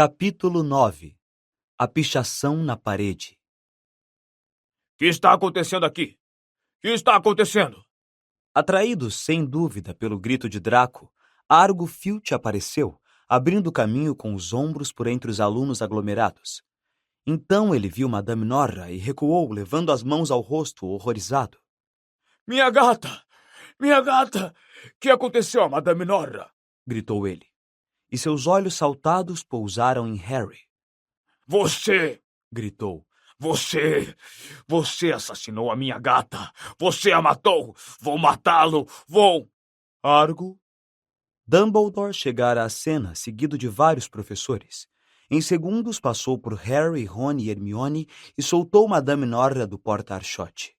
Capítulo 9. A pichação na parede. Que está acontecendo aqui? Que está acontecendo? Atraído, sem dúvida, pelo grito de Draco, Argo Filch apareceu, abrindo caminho com os ombros por entre os alunos aglomerados. Então ele viu Madame Norra e recuou, levando as mãos ao rosto, horrorizado. Minha gata! Minha gata! Que aconteceu a Madame Norra? Gritou ele. E seus olhos saltados pousaram em Harry. Você! Gritou. Você assassinou a minha gata! Você a matou! Vou matá-lo! Vou! Argo. Dumbledore chegara à cena, seguido de vários professores. Em segundos passou por Harry, Ron e Hermione e soltou Madame Norra do porta-archote.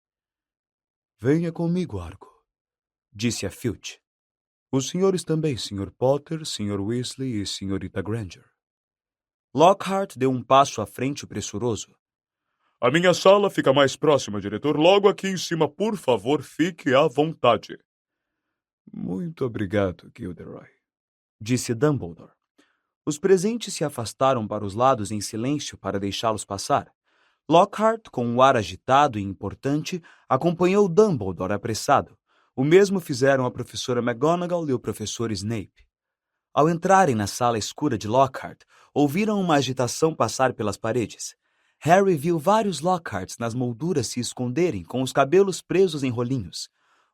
Venha comigo, Argo, disse a Filch. Os senhores também, Sr. Potter, Sr. Weasley e Srta. Granger. Lockhart deu um passo à frente pressuroso. A minha sala fica mais próxima, diretor. Logo aqui em cima, por favor, fique à vontade. Muito obrigado, Gilderoy, disse Dumbledore. Os presentes se afastaram para os lados em silêncio para deixá-los passar. Lockhart, com um ar agitado e importante, acompanhou Dumbledore apressado. O mesmo fizeram a professora McGonagall e o professor Snape. Ao entrarem na sala escura de Lockhart, ouviram uma agitação passar pelas paredes. Harry viu vários Lockharts nas molduras se esconderem, com os cabelos presos em rolinhos.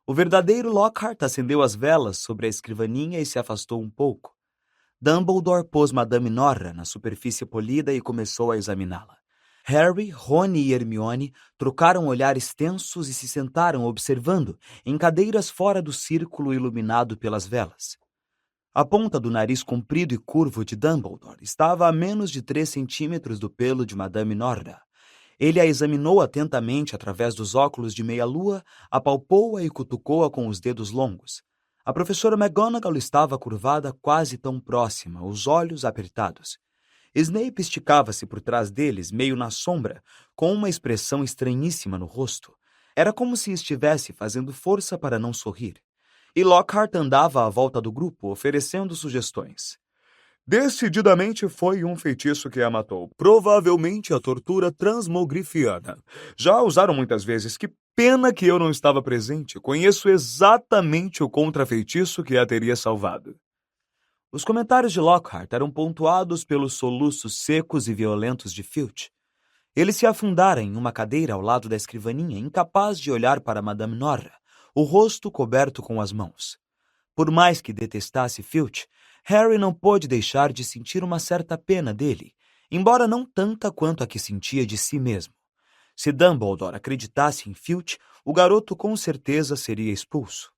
O verdadeiro Lockhart acendeu as velas sobre a escrivaninha e se afastou um pouco. Dumbledore pôs Madame Norra na superfície polida e começou a examiná-la. Harry, Ron e Hermione trocaram olhares tensos e se sentaram observando, em cadeiras fora do círculo iluminado pelas velas. A ponta do nariz comprido e curvo de Dumbledore estava a menos de 3 centímetros do pelo de Madame Norra. Ele a examinou atentamente através dos óculos de meia-lua, apalpou-a e cutucou-a com os dedos longos. A professora McGonagall estava curvada quase tão próxima, os olhos apertados. Snape esticava-se por trás deles, meio na sombra, com uma expressão estranhíssima no rosto. Era como se estivesse fazendo força para não sorrir. E Lockhart andava à volta do grupo, oferecendo sugestões. Decididamente foi um feitiço que a matou. Provavelmente a tortura transmogrifiana. Já usaram muitas vezes. Que pena que eu não estava presente. Conheço exatamente o contrafeitiço que a teria salvado. Os comentários de Lockhart eram pontuados pelos soluços secos e violentos de Filch. Ele se afundara em uma cadeira ao lado da escrivaninha, incapaz de olhar para Madame Norra, o rosto coberto com as mãos. Por mais que detestasse Filch, Harry não pôde deixar de sentir uma certa pena dele, embora não tanta quanto a que sentia de si mesmo. Se Dumbledore acreditasse em Filch, o garoto com certeza seria expulso.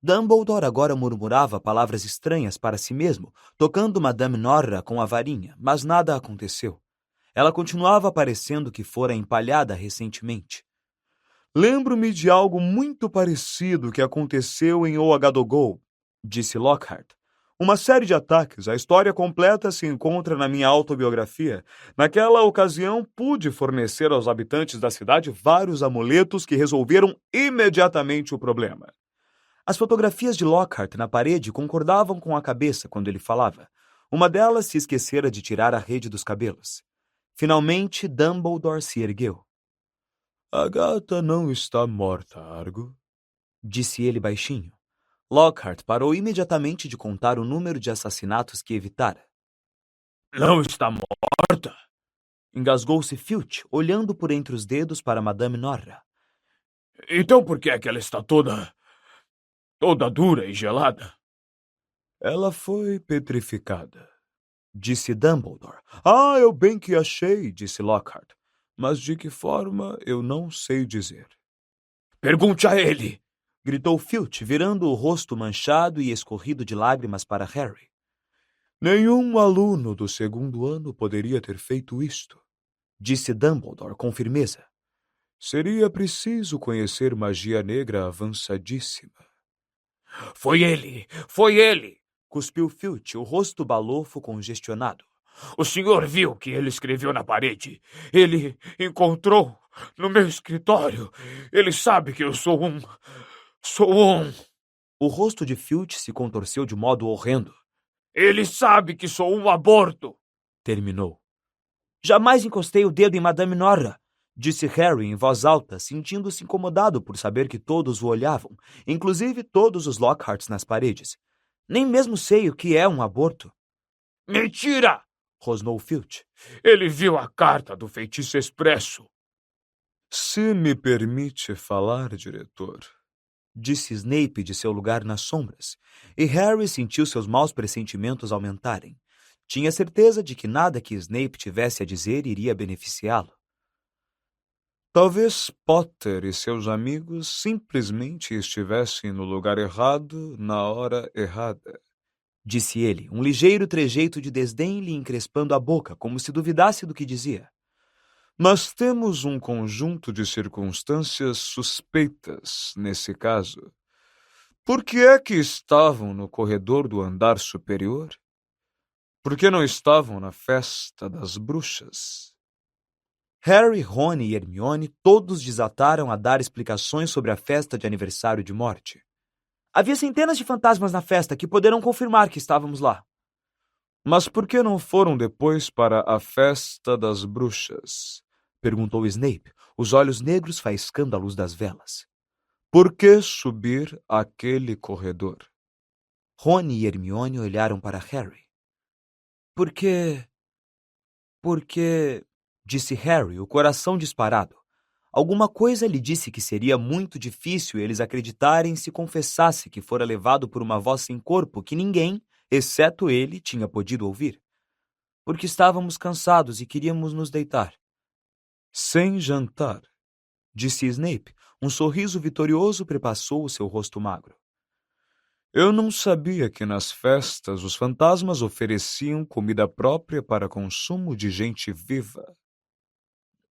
Dumbledore agora murmurava palavras estranhas para si mesmo, tocando Madame Norra com a varinha, mas nada aconteceu. Ela continuava parecendo que fora empalhada recentemente. Lembro-me de algo muito parecido que aconteceu em OHDOGO, disse Lockhart. Uma série de ataques, a história completa se encontra na minha autobiografia. Naquela ocasião, pude fornecer aos habitantes da cidade vários amuletos que resolveram imediatamente o problema. As fotografias de Lockhart na parede concordavam com a cabeça quando ele falava. Uma delas se esquecera de tirar a rede dos cabelos. Finalmente, Dumbledore se ergueu. A gata não está morta, Argo, disse ele baixinho. Lockhart parou imediatamente de contar o número de assassinatos que evitara. Não está morta? Engasgou-se Filch, olhando por entre os dedos para Madame Norra. Então por que é que ela está toda dura e gelada? Ela foi petrificada, disse Dumbledore. Ah, eu bem que achei, disse Lockhart. Mas de que forma eu não sei dizer. Pergunte a ele, gritou Filch, virando o rosto manchado e escorrido de lágrimas para Harry. Nenhum aluno do 2º ano poderia ter feito isto, disse Dumbledore com firmeza. Seria preciso conhecer magia negra avançadíssima. Foi ele! Cuspiu Filch, o rosto balofo congestionado. O senhor viu o que ele escreveu na parede? Ele encontrou no meu escritório. Ele sabe que eu sou um... O rosto de Filch se contorceu de modo horrendo. Ele sabe que sou um aborto. terminou. Jamais encostei o dedo em Madame Norah, disse Harry em voz alta, sentindo-se incomodado por saber que todos o olhavam, inclusive todos os Lockharts nas paredes. Nem mesmo sei o que é um aborto. Mentira! Rosnou Filch. Ele viu a carta do feitiço expresso. Se me permite falar, diretor, disse Snape de seu lugar nas sombras, e Harry sentiu seus maus pressentimentos aumentarem. Tinha certeza de que nada que Snape tivesse a dizer iria beneficiá-lo. Talvez Potter e seus amigos simplesmente estivessem no lugar errado, na hora errada, disse ele, um ligeiro trejeito de desdém lhe encrespando a boca, como se duvidasse do que dizia. Mas temos um conjunto de circunstâncias suspeitas nesse caso. Por que é que estavam no corredor do andar superior? Por que não estavam na festa das bruxas? Harry, Rony e Hermione todos desataram a dar explicações sobre a festa de aniversário de morte. Havia centenas de fantasmas na festa que poderão confirmar que estávamos lá. Mas por que não foram depois para a festa das bruxas? Perguntou Snape, os olhos negros faiscando a luz das velas. Por que subir aquele corredor? Rony e Hermione olharam para Harry. Porque, disse Harry, o coração disparado. Alguma coisa lhe disse que seria muito difícil eles acreditarem se confessasse que fora levado por uma voz sem corpo que ninguém, exceto ele, tinha podido ouvir. Porque estávamos cansados e queríamos nos deitar. Sem jantar, disse Snape. Um sorriso vitorioso perpassou o seu rosto magro. Eu não sabia que nas festas os fantasmas ofereciam comida própria para consumo de gente viva.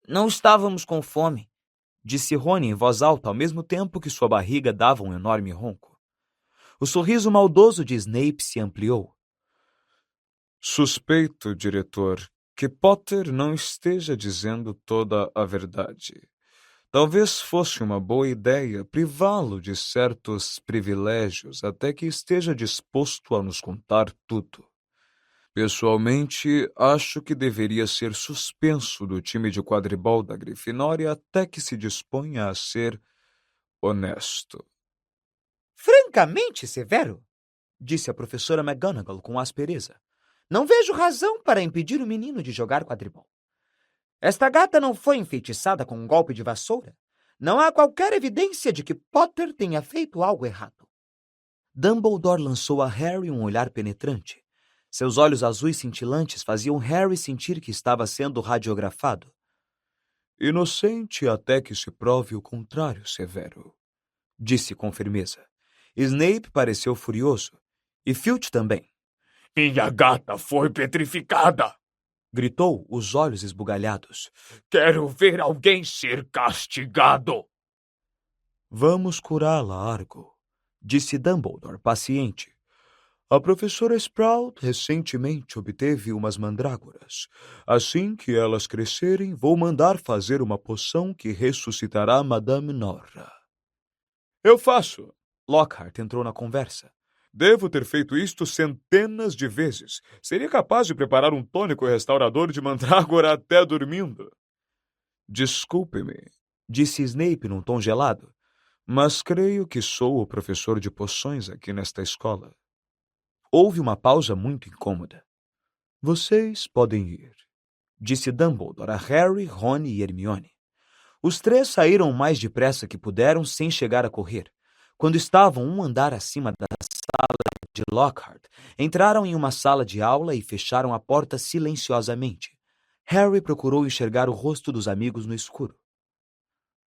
Não estávamos com fome, disse Rony em voz alta, ao mesmo tempo que sua barriga dava um enorme ronco. O sorriso maldoso de Snape se ampliou. Suspeito, diretor, que Potter não esteja dizendo toda a verdade. Talvez fosse uma boa ideia privá-lo de certos privilégios até que esteja disposto a nos contar tudo. Pessoalmente, acho que deveria ser suspenso do time de quadribol da Grifinória até que se disponha a ser honesto. Francamente, Severo, disse a professora McGonagall com aspereza, não vejo razão para impedir o menino de jogar quadribol. Esta gata não foi enfeitiçada com um golpe de vassoura. Não há qualquer evidência de que Potter tenha feito algo errado. Dumbledore lançou a Harry um olhar penetrante. Seus olhos azuis cintilantes faziam Harry sentir que estava sendo radiografado. Inocente até que se prove o contrário, Severo, disse com firmeza. Snape pareceu furioso, e Filch também. Minha gata foi petrificada! Gritou, os olhos esbugalhados. Quero ver alguém ser castigado! Vamos curá-la, Argo, disse Dumbledore, paciente. A professora Sprout recentemente obteve umas mandrágoras. Assim que elas crescerem, vou mandar fazer uma poção que ressuscitará Madame Norah. Eu faço. Lockhart entrou na conversa. Devo ter feito isto centenas de vezes. Seria capaz de preparar um tônico restaurador de mandrágora até dormindo. Desculpe-me, disse Snape num tom gelado, mas creio que sou o professor de poções aqui nesta escola. Houve uma pausa muito incômoda. Vocês podem ir, disse Dumbledore a Harry, Rony e Hermione. Os três saíram o mais depressa que puderam sem chegar a correr. Quando estavam um andar acima da sala de Lockhart, entraram em uma sala de aula e fecharam a porta silenciosamente. Harry procurou enxergar o rosto dos amigos no escuro.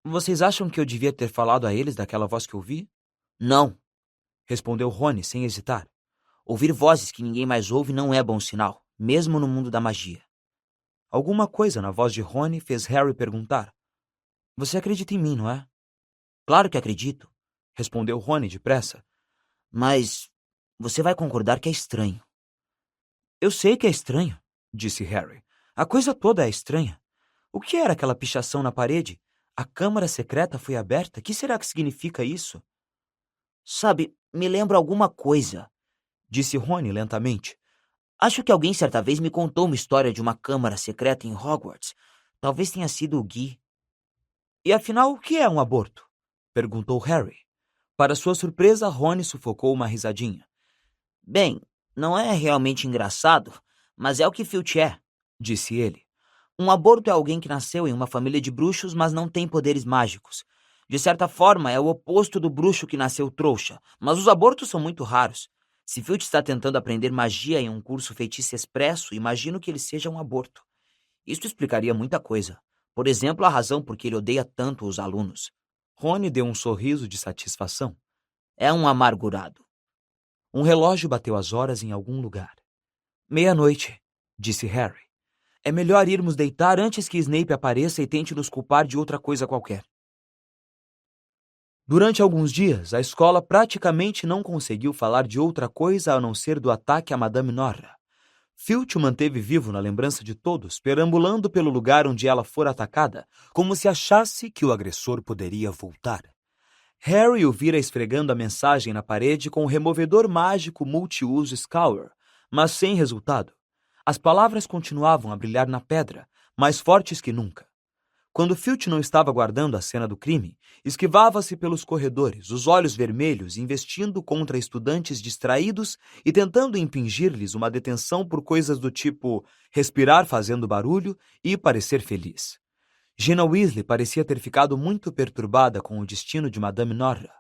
Vocês acham que eu devia ter falado a eles daquela voz que ouvi? Não, respondeu Rony sem hesitar. Ouvir vozes que ninguém mais ouve não é bom sinal, mesmo no mundo da magia. Alguma coisa na voz de Rony fez Harry perguntar. Você acredita em mim, não é? Claro que acredito, respondeu Rony depressa. Mas você vai concordar que é estranho. Eu sei que é estranho, disse Harry. A coisa toda é estranha. O que era aquela pichação na parede? A câmara secreta foi aberta? Que será que significa isso? Sabe, me lembra alguma coisa, disse Rony lentamente. Acho que alguém certa vez me contou uma história de uma câmara secreta em Hogwarts. Talvez tenha sido o Guy. E afinal, o que é um aborto? Perguntou Harry. Para sua surpresa, Rony sufocou uma risadinha. Bem, não é realmente engraçado, mas é o que Filch é, Disse ele. Um aborto é alguém que nasceu em uma família de bruxos, mas não tem poderes mágicos. De certa forma, é o oposto do bruxo que nasceu trouxa, mas os abortos são muito raros. Se Filch está tentando aprender magia em um curso feitiço expresso, imagino que ele seja um aborto. Isso explicaria muita coisa. Por exemplo, a razão por que ele odeia tanto os alunos. Rony deu um sorriso de satisfação. É um amargurado. Um relógio bateu as horas em algum lugar. 00:30, disse Harry. É melhor irmos deitar antes que Snape apareça e tente nos culpar de outra coisa qualquer. Durante alguns dias, a escola praticamente não conseguiu falar de outra coisa a não ser do ataque a Madame Norra. Filch o manteve vivo na lembrança de todos, perambulando pelo lugar onde ela fora atacada, como se achasse que o agressor poderia voltar. Harry o vira esfregando a mensagem na parede com o removedor mágico multiuso Scour, mas sem resultado. As palavras continuavam a brilhar na pedra, mais fortes que nunca. Quando Filch não estava guardando a cena do crime, esquivava-se pelos corredores, os olhos vermelhos, investindo contra estudantes distraídos e tentando impingir-lhes uma detenção por coisas do tipo respirar fazendo barulho e parecer feliz. Gina Weasley parecia ter ficado muito perturbada com o destino de Madame Norra.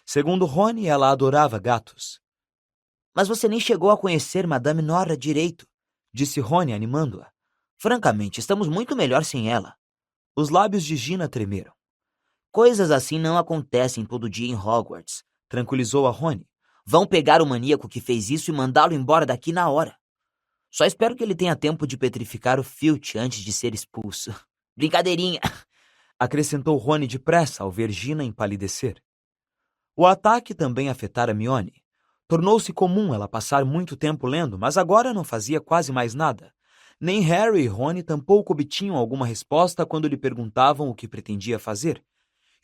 Segundo Rony, ela adorava gatos. Mas você nem chegou a conhecer Madame Norra direito, Disse Rony, animando-a. Francamente, estamos muito melhor sem ela. Os lábios de Gina tremeram. Coisas assim não acontecem todo dia em Hogwarts, Tranquilizou a Rony. Vão pegar o maníaco que fez isso e mandá-lo embora daqui na hora. Só espero que ele tenha tempo de petrificar o Filch antes de ser expulso. Brincadeirinha. Acrescentou Rony depressa ao ver Gina empalidecer. O ataque também afetara Hermione. Tornou-se comum ela passar muito tempo lendo, mas agora não fazia quase mais nada. Nem Harry e Rony tampouco obtinham alguma resposta quando lhe perguntavam o que pretendia fazer.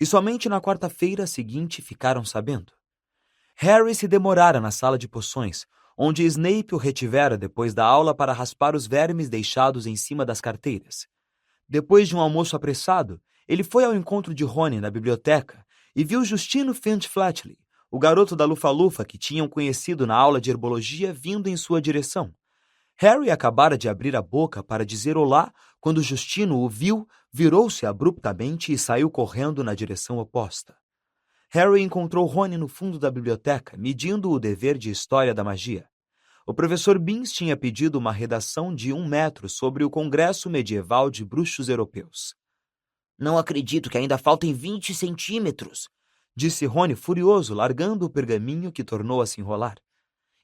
E somente na quarta-feira seguinte ficaram sabendo. Harry se demorara na sala de poções, onde Snape o retivera depois da aula para raspar os vermes deixados em cima das carteiras. Depois de um almoço apressado, ele foi ao encontro de Rony na biblioteca e viu Justino Finch Fletchley, o garoto da Lufa-Lufa que tinham conhecido na aula de herbologia, vindo em sua direção. Harry acabara de abrir a boca para dizer olá quando Justino o viu, virou-se abruptamente e saiu correndo na direção oposta. Harry encontrou Rony no fundo da biblioteca, medindo o dever de História da Magia. O professor Binns tinha pedido uma redação de 1 metro sobre o Congresso Medieval de Bruxos Europeus. Não acredito que ainda faltem 20 centímetros, Disse Rony furioso, largando o pergaminho que tornou a se enrolar.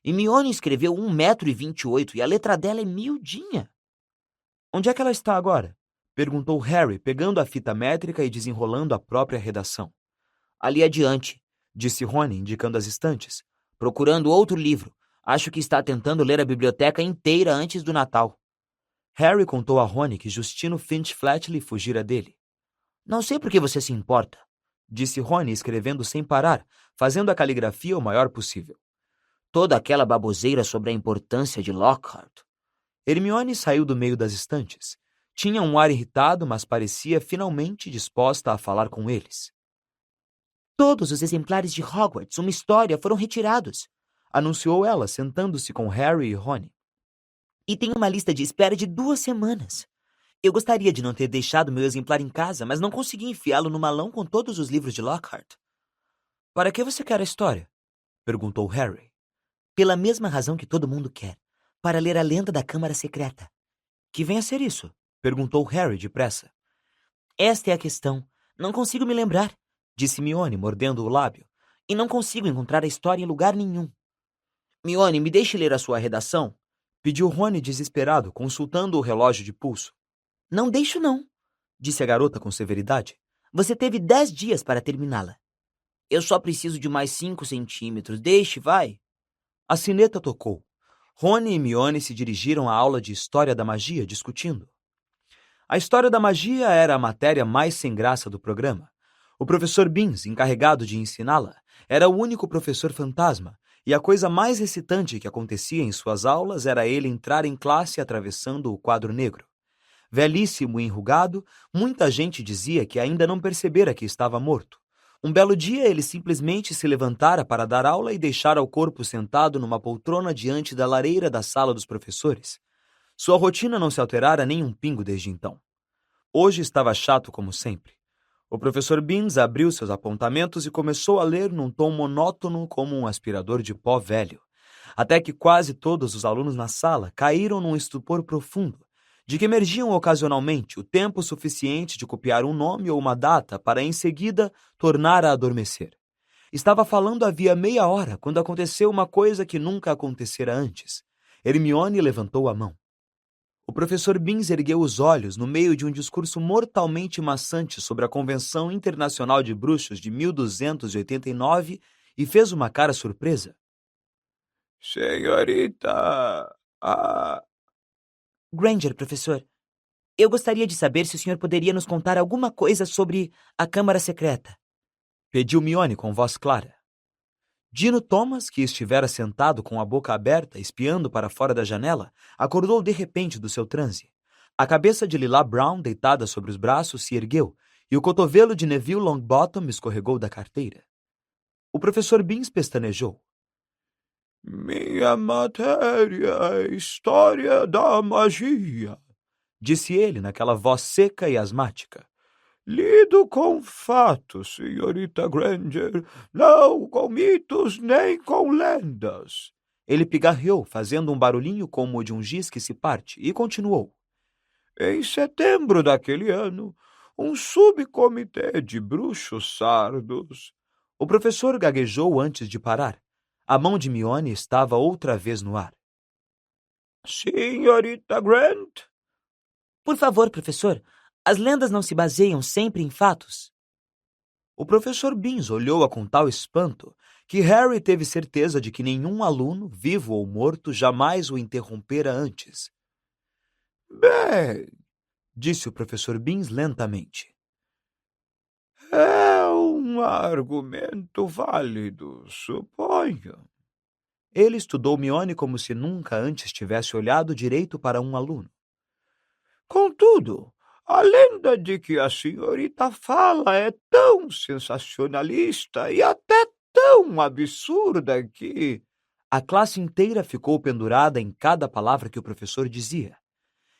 Hermione escreveu 1,28 m e a letra dela é miudinha. Onde é que ela está agora? Perguntou Harry, pegando a fita métrica e desenrolando a própria redação. Ali adiante, Disse Rony, indicando as estantes. procurando outro livro. Acho que está tentando ler a biblioteca inteira antes do Natal. Harry contou a Rony que Justino Finch Fletchley fugira dele. Não sei por que você se importa. Disse Rony, escrevendo sem parar, fazendo a caligrafia o maior possível. Toda aquela baboseira sobre a importância de Lockhart. Hermione saiu do meio das estantes. Tinha um ar irritado, mas parecia finalmente disposta a falar com eles. Todos os exemplares de Hogwarts, uma história, foram retirados. Anunciou ela, sentando-se com Harry e Rony. E tem uma lista de espera de 2 semanas. Eu gostaria de não ter deixado meu exemplar em casa, mas não consegui enfiá-lo no malão com todos os livros de Lockhart. Para que você quer a história? Perguntou Harry. Pela mesma razão que todo mundo quer. Para ler a lenda da Câmara Secreta. Que vem a ser isso? Perguntou Harry depressa. Esta é a questão. Não consigo me lembrar, Disse Hermione, mordendo o lábio. e não consigo encontrar a história em lugar nenhum. Hermione, me deixe ler a sua redação? Pediu Rony desesperado, consultando o relógio de pulso. Não deixo, não, Disse a garota com severidade. Você teve 10 dias para terminá-la. Eu só preciso de mais 5 centímetros. Deixe, vai. A sineta tocou. Rony e Hermione se dirigiram à aula de História da Magia, discutindo. A História da Magia era a matéria mais sem graça do programa. O professor Binns, encarregado de ensiná-la, era o único professor fantasma, e a coisa mais excitante que acontecia em suas aulas era ele entrar em classe atravessando o quadro negro. Velhíssimo e enrugado, muita gente dizia que ainda não percebera que estava morto. Um belo dia, ele simplesmente se levantara para dar aula e deixara o corpo sentado numa poltrona diante da lareira da sala dos professores. Sua rotina não se alterara nem um pingo desde então. Hoje estava chato como sempre. O professor Beans abriu seus apontamentos e começou a ler num tom monótono como um aspirador de pó velho, até que quase todos os alunos na sala caíram num estupor profundo, de que emergiam ocasionalmente o tempo suficiente de copiar um nome ou uma data para em seguida tornar a adormecer. Estava falando havia meia hora quando aconteceu uma coisa que nunca acontecera antes. Hermione levantou a mão. O professor Beans ergueu os olhos no meio de um discurso mortalmente maçante sobre a Convenção Internacional de Bruxos de 1289 e fez uma cara surpresa. Senhorita... Granger, professor, eu gostaria de saber se o senhor poderia nos contar alguma coisa sobre a Câmara Secreta. Pediu Mione com voz clara. Dino Thomas, que estivera sentado com a boca aberta, espiando para fora da janela, acordou de repente do seu transe. A cabeça de Lila Brown, deitada sobre os braços, se ergueu, e o cotovelo de Neville Longbottom escorregou da carteira. O professor Beans pestanejou. Minha matéria é História da Magia, disse ele naquela voz seca e asmática. Lido com fatos, senhorita Granger, não com mitos nem com lendas. Ele pigarreou, fazendo um barulhinho como o de um giz que se parte, e continuou. Em setembro daquele ano, um subcomitê de bruxos sardos... O professor gaguejou antes de parar. A mão de Mione estava outra vez no ar. Senhorita Grant? Por favor, professor, as lendas não se baseiam sempre em fatos? O professor Beans olhou-a com tal espanto que Harry teve certeza de que nenhum aluno, vivo ou morto, jamais o interrompera antes. Bem, disse o professor Beans lentamente. É um argumento válido, suponho. Ele estudou Mione como se nunca antes tivesse olhado direito para um aluno. Contudo, a lenda de que a senhorita fala é tão sensacionalista e até tão absurda que... A classe inteira ficou pendurada em cada palavra que o professor dizia.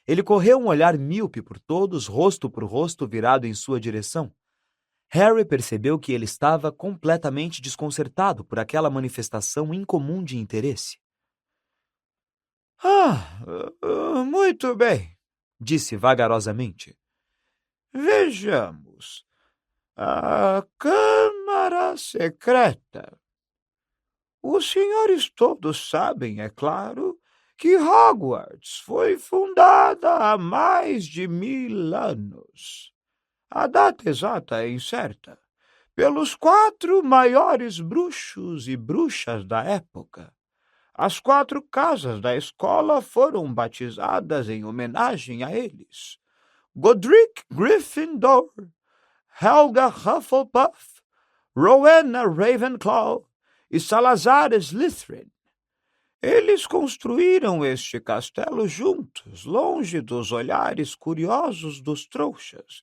Ele correu um olhar míope por todos, rosto por rosto virado em sua direção. Harry percebeu que ele estava completamente desconcertado por aquela manifestação incomum de interesse. Muito bem, disse vagarosamente. Vejamos. A Câmara Secreta. Os senhores todos sabem, é claro, que Hogwarts foi fundada há mais de 1000 anos. A data exata é incerta, pelos 4 maiores bruxos e bruxas da época. As 4 casas da escola foram batizadas em homenagem a eles. Godric Gryffindor, Helga Hufflepuff, Rowena Ravenclaw e Salazar Slytherin. Eles construíram este castelo juntos, longe dos olhares curiosos dos trouxas,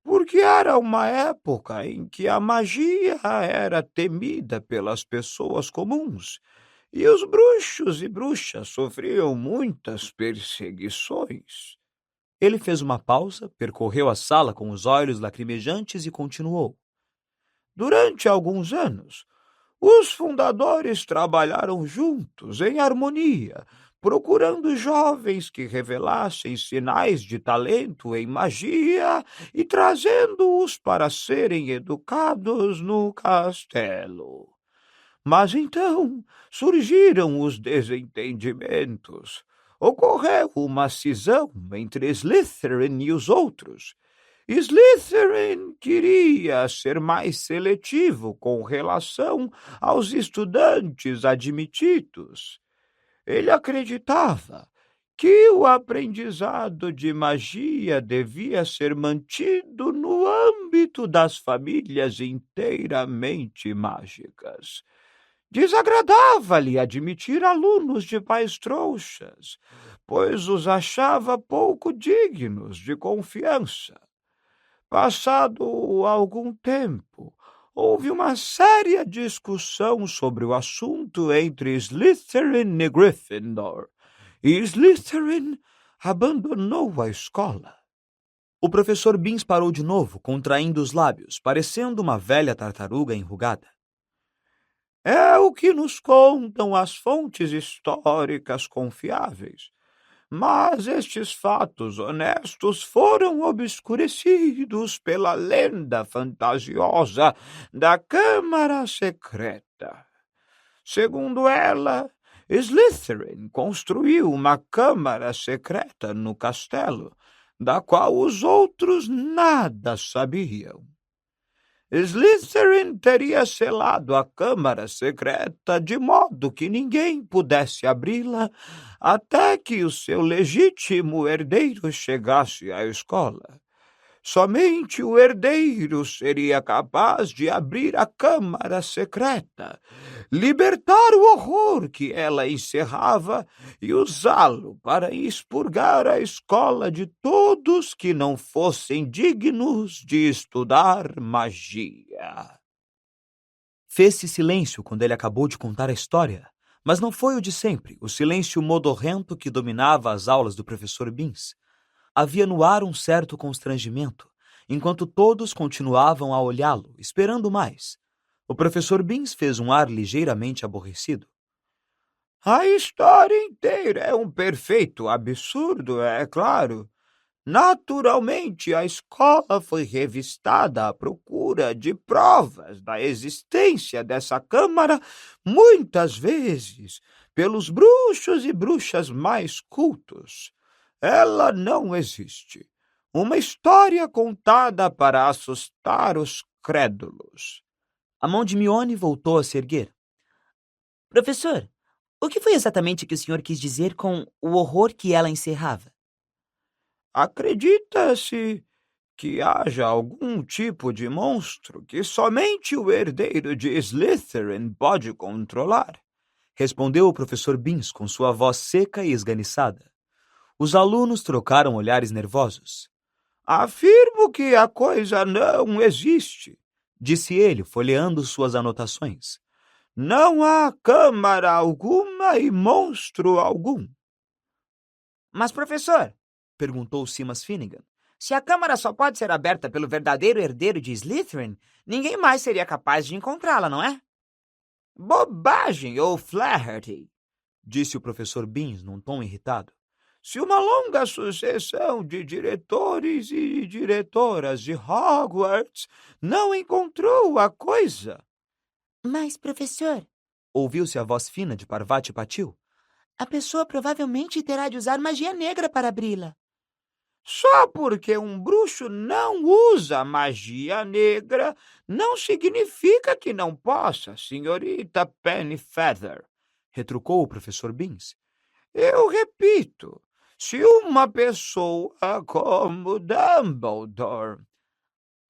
porque era uma época em que a magia era temida pelas pessoas comuns e os bruxos e bruxas sofriam muitas perseguições. Ele fez uma pausa, percorreu a sala com os olhos lacrimejantes e continuou. Durante alguns anos, os fundadores trabalharam juntos, em harmonia, procurando jovens que revelassem sinais de talento em magia e trazendo-os para serem educados no castelo. Mas então surgiram os desentendimentos. Ocorreu uma cisão entre Slytherin e os outros. Slytherin queria ser mais seletivo com relação aos estudantes admitidos. Ele acreditava que o aprendizado de magia devia ser mantido no âmbito das famílias inteiramente mágicas. Desagradava-lhe admitir alunos de pais trouxas, pois os achava pouco dignos de confiança. Passado algum tempo, houve uma séria discussão sobre o assunto entre Slytherin e Gryffindor, e Slytherin abandonou a escola. O professor Binns parou de novo, contraindo os lábios, parecendo uma velha tartaruga enrugada. É o que nos contam as fontes históricas confiáveis. Mas estes fatos honestos foram obscurecidos pela lenda fantasiosa da Câmara Secreta. Segundo ela, Slytherin construiu uma câmara secreta no castelo, da qual os outros nada sabiam. Slytherin teria selado a câmara secreta de modo que ninguém pudesse abri-la até que o seu legítimo herdeiro chegasse à escola. Somente o herdeiro seria capaz de abrir a câmara secreta, libertar o horror que ela encerrava e usá-lo para expurgar a escola de todos que não fossem dignos de estudar magia. Fez-se silêncio quando ele acabou de contar a história, mas não foi o de sempre, o silêncio modorrento que dominava as aulas do professor Binns. Havia no ar um certo constrangimento, enquanto todos continuavam a olhá-lo, esperando mais. O professor Binns fez um ar ligeiramente aborrecido. A história inteira é um perfeito absurdo, é claro. Naturalmente, a escola foi revistada à procura de provas da existência dessa câmara muitas vezes pelos bruxos e bruxas mais cultos. Ela não existe. Uma história contada para assustar os crédulos. A mão de Mione voltou a se erguer. Professor, o que foi exatamente que o senhor quis dizer com o horror que ela encerrava? Acredita-se que haja algum tipo de monstro que somente o herdeiro de Slytherin pode controlar, respondeu o professor Binns com sua voz seca e esganiçada. Os alunos trocaram olhares nervosos. Afirmo que a coisa não existe, disse ele, folheando suas anotações. Não há câmara alguma e monstro algum. Mas, professor, perguntou Simas Finnegan, se a câmara só pode ser aberta pelo verdadeiro herdeiro de Slytherin, ninguém mais seria capaz de encontrá-la, não é? Bobagem, O'Flaherty, disse o professor Binns num tom irritado. Se uma longa sucessão de diretores e diretoras de Hogwarts não encontrou a coisa... Mas, professor, ouviu-se a voz fina de Parvati Patil. A pessoa provavelmente terá de usar magia negra para abri-la. Só porque um bruxo não usa magia negra, não significa que não possa, senhorita Pennyfeather, retrucou o professor Binns. Eu repito, se uma pessoa como Dumbledore...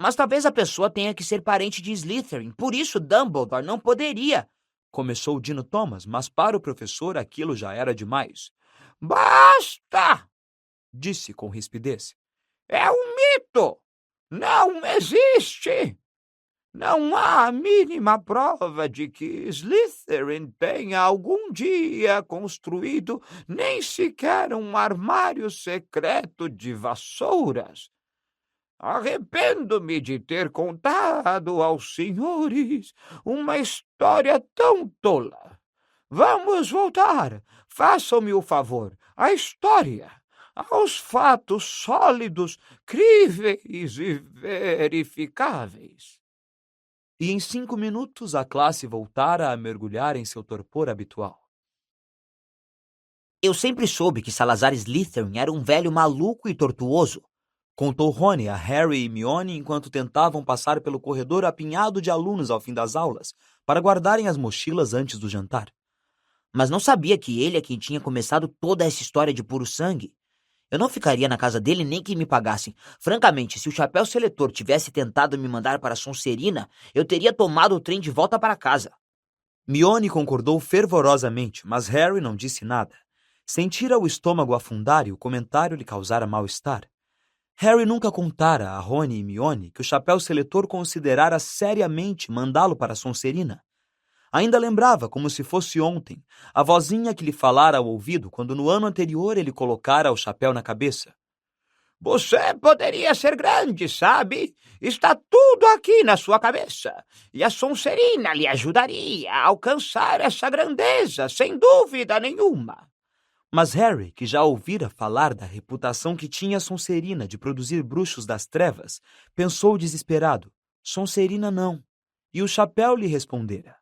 Mas talvez a pessoa tenha que ser parente de Slytherin, por isso Dumbledore não poderia... Começou Dino Thomas, mas para o professor aquilo já era demais. Basta! Disse com rispidez. É um mito! Não existe! Não há a mínima prova de que Slytherin tenha algum dia construído nem sequer um armário secreto de vassouras. Arrependo-me de ter contado aos senhores uma história tão tola. Vamos voltar. Façam-me o favor. À história. Aos fatos sólidos, críveis e verificáveis. E em 5 minutos a classe voltara a mergulhar em seu torpor habitual. Eu sempre soube que Salazar Slytherin era um velho maluco e tortuoso, contou Rony a Harry e Mione enquanto tentavam passar pelo corredor apinhado de alunos ao fim das aulas, para guardarem as mochilas antes do jantar. Mas não sabia que ele é quem tinha começado toda essa história de puro sangue. Eu não ficaria na casa dele nem que me pagassem. Francamente, se o chapéu seletor tivesse tentado me mandar para Sonserina, eu teria tomado o trem de volta para casa. Mione concordou fervorosamente, mas Harry não disse nada. Sentira o estômago afundar e o comentário lhe causara mal-estar. Harry nunca contara a Rony e Mione que o chapéu seletor considerara seriamente mandá-lo para Sonserina. Ainda lembrava, como se fosse ontem, a vozinha que lhe falara ao ouvido quando no ano anterior ele colocara o chapéu na cabeça. Você poderia ser grande, sabe? Está tudo aqui na sua cabeça. E a Sonserina lhe ajudaria a alcançar essa grandeza, sem dúvida nenhuma. Mas Harry, que já ouvira falar da reputação que tinha Sonserina de produzir bruxos das trevas, pensou desesperado. Sonserina não. E o chapéu lhe respondera.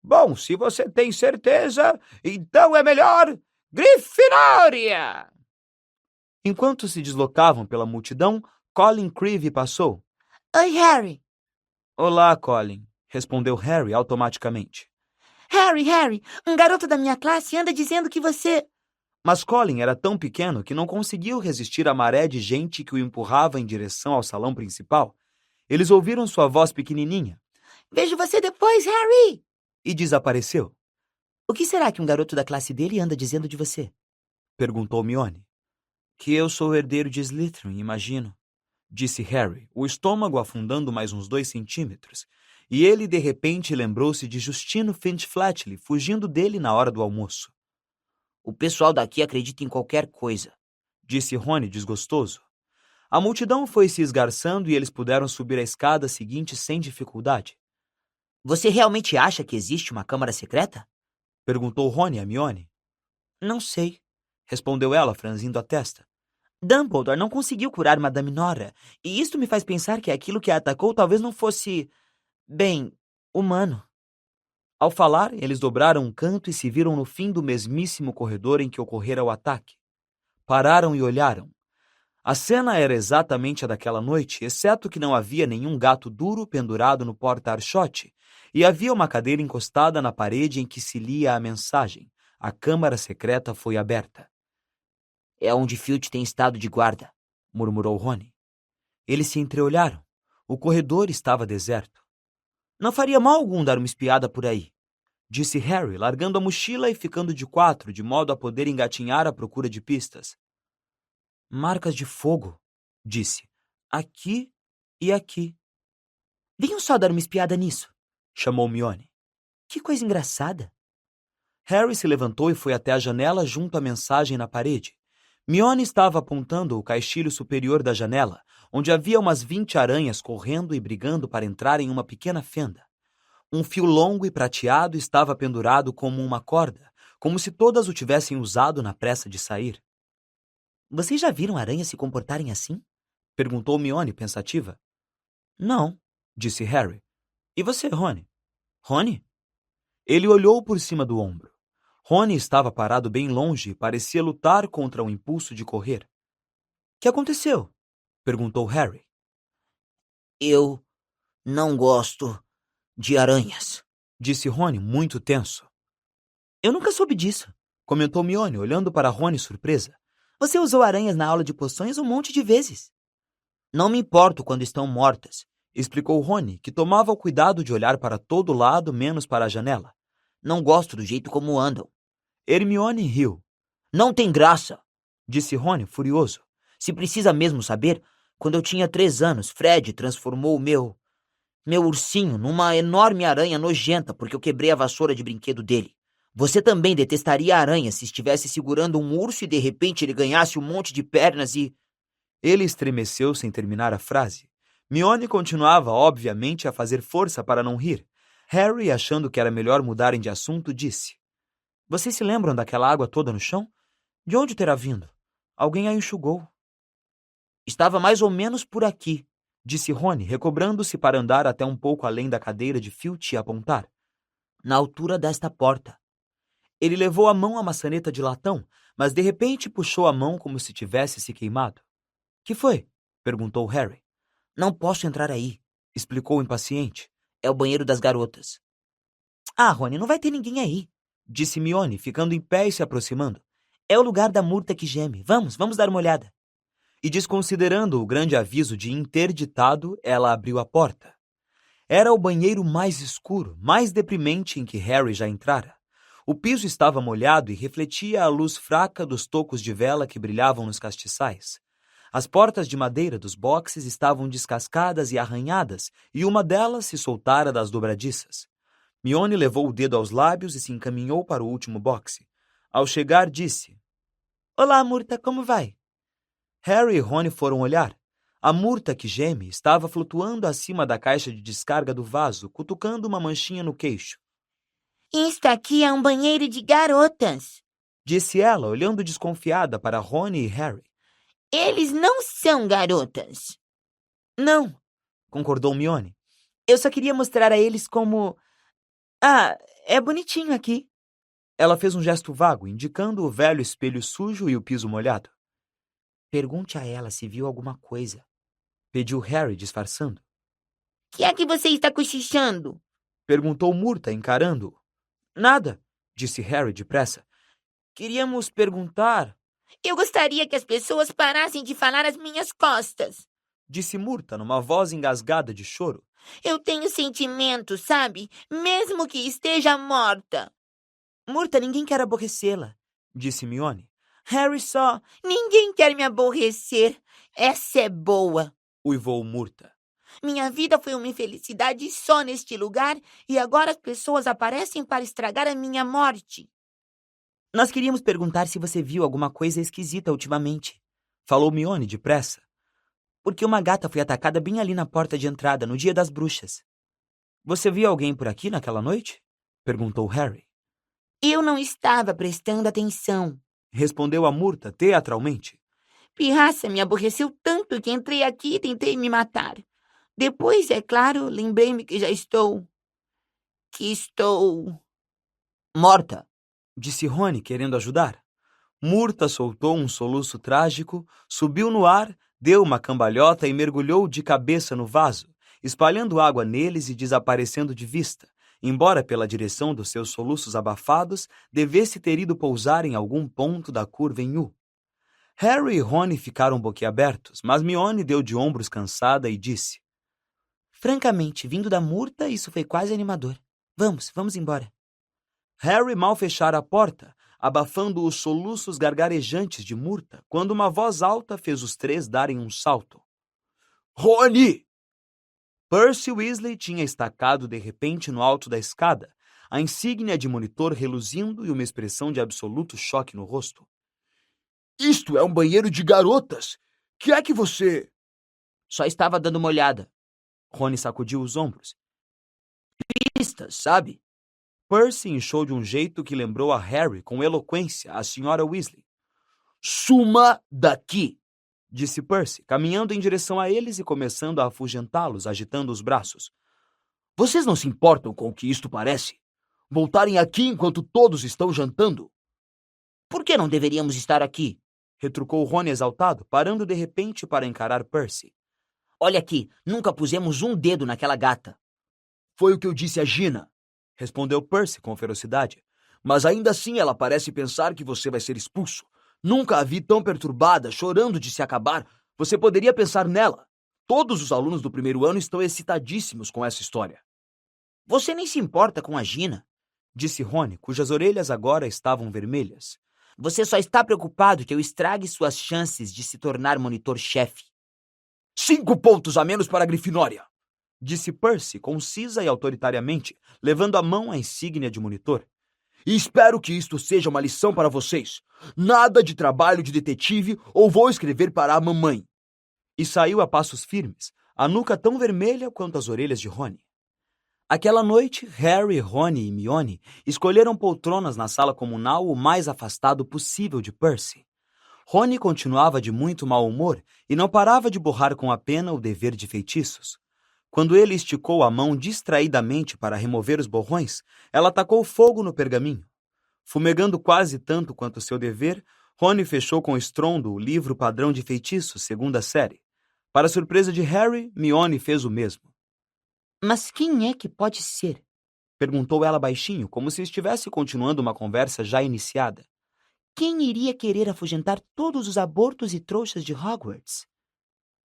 Bom, se você tem certeza, então é melhor Grifinória! Enquanto se deslocavam pela multidão, Colin Creevy passou. Oi, Harry. Olá, Colin, respondeu Harry automaticamente. Harry, um garoto da minha classe anda dizendo que você... Mas Colin era tão pequeno que não conseguiu resistir à maré de gente que o empurrava em direção ao salão principal. Eles ouviram sua voz pequenininha. Vejo você depois, Harry! E desapareceu. O que será que um garoto da classe dele anda dizendo de você? Perguntou Mione. Que eu sou o herdeiro de Slytherin, imagino, disse Harry, o estômago afundando mais uns 2 centímetros, e ele de repente lembrou-se de Justino Finch-Fletchley fugindo dele na hora do almoço. O pessoal daqui acredita em qualquer coisa, disse Rony desgostoso. A multidão foi se esgarçando e eles puderam subir a escada seguinte sem dificuldade. Você realmente acha que existe uma câmara secreta? Perguntou Rony a Mione. Não sei, respondeu ela, franzindo a testa. Dumbledore não conseguiu curar Madame Nora, e isto me faz pensar que aquilo que a atacou talvez não fosse, bem, humano. Ao falar, eles dobraram um canto e se viram no fim do mesmíssimo corredor em que ocorrera o ataque. Pararam e olharam. A cena era exatamente a daquela noite, exceto que não havia nenhum gato duro pendurado no porta-archote, e havia uma cadeira encostada na parede em que se lia a mensagem. A câmara secreta foi aberta. É onde Filch tem estado de guarda, murmurou Rony. Eles se entreolharam. O corredor estava deserto. Não faria mal algum dar uma espiada por aí, disse Harry, largando a mochila e ficando de 4, de modo a poder engatinhar à procura de pistas. Marcas de fogo, disse. Aqui e aqui. Venham só dar uma espiada nisso, chamou Mione. Que coisa engraçada. Harry se levantou e foi até a janela junto à mensagem na parede. Mione estava apontando o caixilho superior da janela, onde havia umas 20 aranhas correndo e brigando para entrar em uma pequena fenda. Um fio longo e prateado estava pendurado como uma corda, como se todas o tivessem usado na pressa de sair. Vocês já viram aranhas se comportarem assim? Perguntou Mione, pensativa. Não, disse Harry. E você, Rony? Rony? Ele olhou por cima do ombro. Rony estava parado bem longe e parecia lutar contra o impulso de correr. O que aconteceu? Perguntou Harry. Eu não gosto de aranhas, disse Rony, muito tenso. Eu nunca soube disso, comentou Mione, olhando para Rony surpresa. Você usou aranhas na aula de poções um monte de vezes. Não me importo quando estão mortas, explicou Rony, que tomava o cuidado de olhar para todo lado menos para a janela. Não gosto do jeito como andam. Hermione riu. Não tem graça, disse Rony, furioso. Se precisa mesmo saber, quando eu tinha 3 anos, Fred transformou o meu ursinho numa enorme aranha nojenta porque eu quebrei a vassoura de brinquedo dele. Você também detestaria a aranha se estivesse segurando um urso e de repente ele ganhasse um monte de pernas e... Ele estremeceu sem terminar a frase. Mione continuava, obviamente, a fazer força para não rir. Harry, achando que era melhor mudarem de assunto, disse. Vocês se lembram daquela água toda no chão? De onde terá vindo? Alguém a enxugou. Estava mais ou menos por aqui, disse Rony, recobrando-se para andar até um pouco além da cadeira de Filch e apontar. Na altura desta porta. Ele levou a mão à maçaneta de latão, mas de repente puxou a mão como se tivesse se queimado. Que foi? Perguntou Harry. Não posso entrar aí, explicou impaciente. É o banheiro das garotas. Ah, Rony, não vai ter ninguém aí, disse Mione, ficando em pé e se aproximando. É o lugar da murta que geme. Vamos dar uma olhada. E desconsiderando o grande aviso de interditado, ela abriu a porta. Era o banheiro mais escuro, mais deprimente em que Harry já entrara. O piso estava molhado e refletia a luz fraca dos tocos de vela que brilhavam nos castiçais. As portas de madeira dos boxes estavam descascadas e arranhadas, e uma delas se soltara das dobradiças. Mione levou o dedo aos lábios e se encaminhou para o último boxe. Ao chegar, disse: Olá, Murta, como vai? Harry e Rony foram olhar. A Murta, que geme, estava flutuando acima da caixa de descarga do vaso, cutucando uma manchinha no queixo. Isto aqui é um banheiro de garotas. Disse ela, olhando desconfiada para Rony e Harry. Eles não são garotas. Não, Concordou Mione. eu só queria mostrar a eles como... Ah, é bonitinho aqui. Ela fez um gesto vago, indicando o velho espelho sujo e o piso molhado. Pergunte a ela se viu alguma coisa. Pediu Harry, disfarçando. Que é que você está cochichando? Perguntou Murta, encarando-o. Nada, Disse Harry depressa. queríamos perguntar... Eu gostaria que as pessoas parassem de falar às minhas costas. Disse Murta, numa voz engasgada de choro. Eu tenho sentimentos, sabe? Mesmo que esteja morta. Murta, ninguém quer aborrecê-la. Disse Mione. Harry só... Ninguém quer me aborrecer. Essa é boa. Uivou Murta. Minha vida foi uma infelicidade só neste lugar e agora as pessoas aparecem para estragar a minha morte. Nós queríamos perguntar se você viu alguma coisa esquisita ultimamente. Falou Mione depressa. Porque uma gata foi atacada bem ali na porta de entrada, no dia das bruxas. Você viu alguém por aqui naquela noite? Perguntou Harry. Eu não estava prestando atenção. Respondeu a Murta teatralmente. Pirraça me aborreceu tanto que entrei aqui e tentei me matar. Depois, é claro, lembrei-me que já estou... Morta. Disse Rony, querendo ajudar. Murta soltou um soluço trágico, subiu no ar, deu uma cambalhota e mergulhou de cabeça no vaso, espalhando água neles e desaparecendo de vista, embora pela direção dos seus soluços abafados devesse ter ido pousar em algum ponto da curva em U. Harry e Rony ficaram boquiabertos, mas Mione deu de ombros cansada e disse: Francamente, vindo da Murta, isso foi quase animador. Vamos embora. Harry mal fechara a porta, abafando os soluços gargarejantes de Murta, quando uma voz alta fez os três darem um salto. Rony! Percy Weasley tinha estacado de repente no alto da escada, a insígnia de monitor reluzindo e uma expressão de absoluto choque no rosto. Isto é um banheiro de garotas! Que é que você... Só estava dando uma olhada. Rony sacudiu os ombros. Pistas, sabe? Percy inchou de um jeito que lembrou a Harry com eloquência a Sra. Weasley. Suma daqui! Disse Percy, caminhando em direção a eles e começando a afugentá-los, agitando os braços. Vocês não se importam com o que isto parece? Voltarem aqui enquanto todos estão jantando? Por que não deveríamos estar aqui? Retrucou Rony exaltado, parando de repente para encarar Percy. Olha aqui, nunca pusemos um dedo naquela gata. Foi o que eu disse a Gina, respondeu Percy com ferocidade. Mas ainda assim ela parece pensar que você vai ser expulso. Nunca a vi tão perturbada, chorando de se acabar. Você poderia pensar nela. Todos os alunos do primeiro ano estão excitadíssimos com essa história. Você nem se importa com a Gina, disse Rony, cujas orelhas agora estavam vermelhas. Você só está preocupado que eu estrague suas chances de se tornar monitor-chefe. 5 pontos a menos para a Grifinória, disse Percy, concisa e autoritariamente, levando a mão à insígnia de monitor. E espero que isto seja uma lição para vocês. Nada de trabalho de detetive ou vou escrever para a mamãe. E saiu a passos firmes, a nuca tão vermelha quanto as orelhas de Rony. Aquela noite, Harry, Rony e Mione escolheram poltronas na sala comunal o mais afastado possível de Percy. Rony continuava de muito mau humor e não parava de borrar com a pena o dever de feitiços. Quando ele esticou a mão distraidamente para remover os borrões, ela tacou fogo no pergaminho. Fumegando quase tanto quanto seu dever, Rony fechou com estrondo o livro padrão de feitiços, segunda série. Para surpresa de Harry, Mione fez o mesmo. Mas quem é que pode ser? Perguntou ela baixinho, como se estivesse continuando uma conversa já iniciada. Quem iria querer afugentar todos os abortos e trouxas de Hogwarts?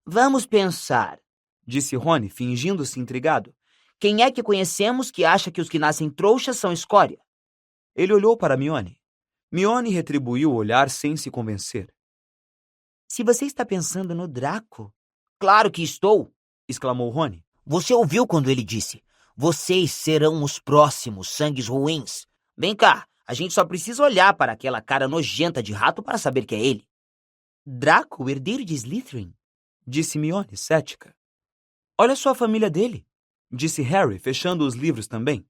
Vamos pensar, disse Rony, fingindo-se intrigado. Quem é que conhecemos que acha que os que nascem trouxas são escória? Ele olhou para Mione. Mione retribuiu o olhar sem se convencer. Se você está pensando no Draco... Claro que estou! Exclamou Rony. Você ouviu quando ele disse: vocês serão os próximos sangues ruins. Vem cá, a gente só precisa olhar para aquela cara nojenta de rato para saber que é ele. Draco, o herdeiro de Slytherin? Disse Mione, cética. Olha só a família dele, disse Harry, fechando os livros também.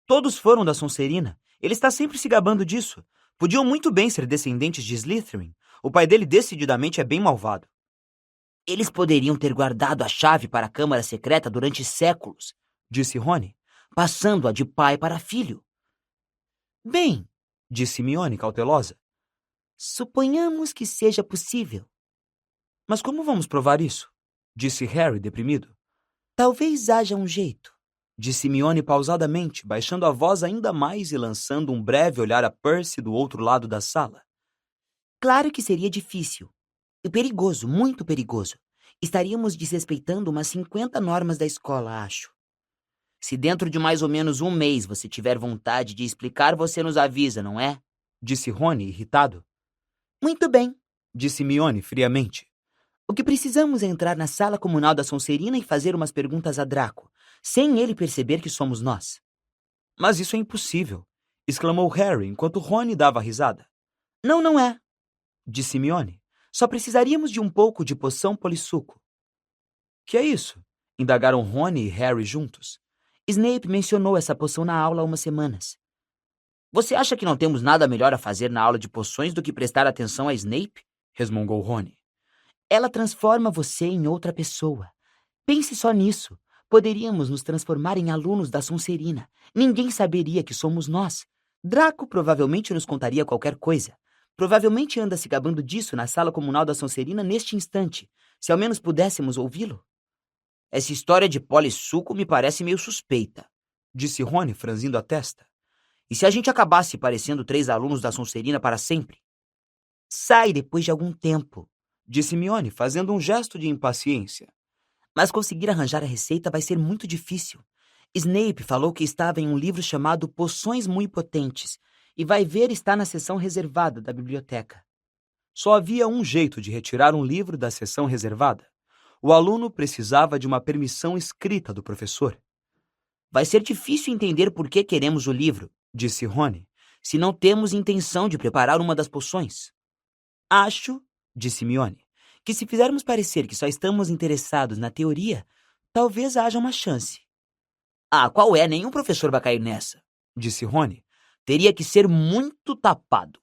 Todos foram da Sonserina. Ele está sempre se gabando disso. Podiam muito bem ser descendentes de Slytherin. O pai dele decididamente é bem malvado. Eles poderiam ter guardado a chave para a Câmara Secreta durante séculos, disse Rony, passando-a de pai para filho. Bem, disse Mione, cautelosa. Suponhamos que seja possível. Mas como vamos provar isso? Disse Harry, deprimido. Talvez haja um jeito, disse Mione pausadamente, baixando a voz ainda mais e lançando um breve olhar a Percy do outro lado da sala. Claro que seria difícil. E perigoso, muito perigoso. Estaríamos desrespeitando umas 50 normas da escola, acho. Se dentro de mais ou menos um mês você tiver vontade de explicar, você nos avisa, não é? Disse Rony, irritado. Muito bem, disse Mione friamente. O que precisamos é entrar na sala comunal da Sonserina e fazer umas perguntas a Draco, sem ele perceber que somos nós. Mas isso é impossível, exclamou Harry enquanto Rony dava risada. Não, não é, disse Mione. Só precisaríamos de um pouco de poção polissuco. Que é isso? Indagaram Rony e Harry juntos. Snape mencionou essa poção na aula há umas semanas. Você acha que não temos nada melhor a fazer na aula de poções do que prestar atenção a Snape? Resmungou Rony. Ela transforma você em outra pessoa. Pense só nisso. Poderíamos nos transformar em alunos da Sonserina. Ninguém saberia que somos nós. Draco provavelmente nos contaria qualquer coisa. Provavelmente anda se gabando disso na sala comunal da Sonserina neste instante. Se ao menos pudéssemos ouvi-lo. Essa história de polissuco me parece meio suspeita, disse Rony, franzindo a testa. E se a gente acabasse parecendo 3 alunos da Sonserina para sempre? Sai depois de algum tempo, disse Mione, fazendo um gesto de impaciência. Mas conseguir arranjar a receita vai ser muito difícil. Snape falou que estava em um livro chamado Poções Muito Potentes, e vai ver está na seção reservada da biblioteca. Só havia um jeito de retirar um livro da seção reservada. O aluno precisava de uma permissão escrita do professor. Vai ser difícil entender por que queremos o livro, disse Rony, se não temos intenção de preparar uma das poções. Acho, disse Mione, que se fizermos parecer que só estamos interessados na teoria, talvez haja uma chance. Ah, qual é? Nenhum professor vai cair nessa, disse Rony. Teria que ser muito tapado.